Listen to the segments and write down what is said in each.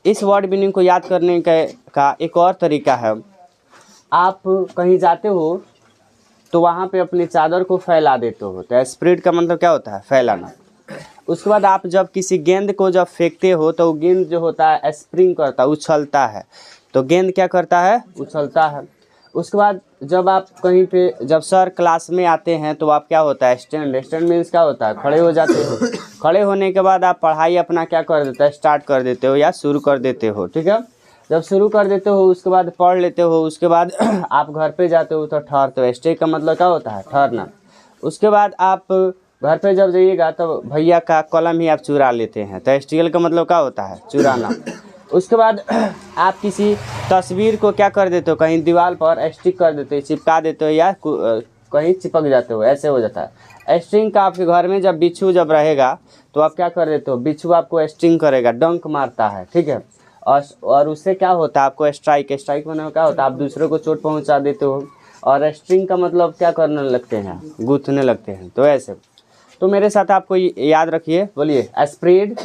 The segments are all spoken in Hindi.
इस वर्ड मीनिंग को याद करने का एक और तरीका है, आप कहीं जाते हो तो वहाँ पे अपनी चादर को फैला देते हो, तो स्प्रेड का मतलब क्या होता है, फैलाना। उसके बाद आप जब किसी गेंद को जब फेंकते हो तो गेंद जो होता है स्प्रिंग करता है, उछलता है, तो गेंद क्या करता है, उछलता है। उसके बाद जब आप कहीं पे जब सर क्लास में आते हैं तो आप क्या होता है, स्टैंड। स्टैंड मीन्स क्या होता है, खड़े हो जाते हो। खड़े होने के बाद आप पढ़ाई अपना क्या कर देते हो, स्टार्ट कर देते हो या शुरू कर देते हो, ठीक है। जब शुरू कर देते हो उसके बाद पढ़ लेते हो, उसके बाद आप घर पे जाते हो तो ठहरते हो। स्टे का मतलब क्या होता है, ठहरना। उसके बाद आप घर पे जब जाइएगा तो भैया का कलम ही आप चुरा लेते हैं, तो स्टील का मतलब क्या होता है, चुराना। उसके बाद आप किसी तस्वीर को क्या कर देते हो, कहीं दीवार पर स्टिक कर देते हो, चिपका देते हो या कहीं चिपक जाते हो, ऐसे हो जाता है। स्ट्रिंग का आपके घर में जब बिच्छू जब रहेगा तो आप क्या कर देते हो, बिच्छू आपको स्ट्रिंग करेगा, डंक मारता है, ठीक है। और उससे क्या होता है, आपको स्ट्राइक। स्ट्राइक में क्या होता है, आप दूसरे को चोट पहुंचा देते हो। और स्ट्रिंग का मतलब क्या करने लगते हैं, गूंथने लगते हैं, तो ऐसे। तो मेरे साथ आपको याद रखिए, बोलिए स्प्रेड,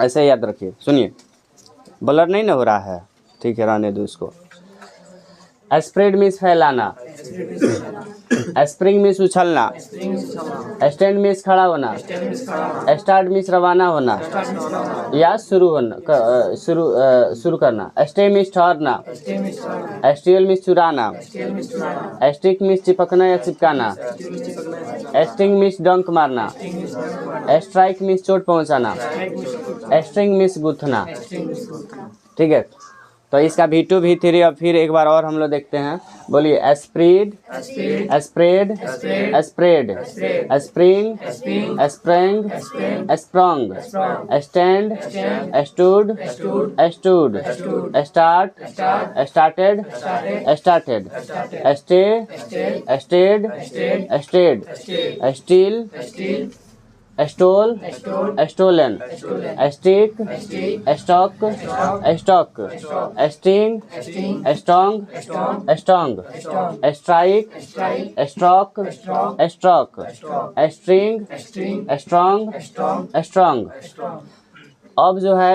ऐसे याद रखिए। सुनिए, ब्लर नहीं ना हो रहा है, ठीक है, रहने दो उसको। स्प्रेड मीन्स फैलाना, स्प्रिंग मीन्स उछलना, स्टैंड मीन्स खड़ा होना, स्टार्ट मीन्स रवाना होना या शुरू होना, शुरू करना। स्टे मीन्स ठहरना, स्टील मीन्स चुराना, स्टिक मीन्स चिपकना या चिपकाना, स्टिंग मीन्स डंक मारना, स्ट्राइक मीन्स चोट पहुंचाना, स्ट्रिंग मीन्स गूंथना, ठीक है। तो इसका V2 V3 अब फिर एक बार और हम लोग देखते हैं, बोलिए spread, spread, spread, spring, spring, sprung, stand, stood, stood, start, started, started, stay, stayed, stayed, steal, stole, stolen, stick, stuck, stuck, sting, stung, stung, strike, struck, struck, string, strung, strung. अब जो है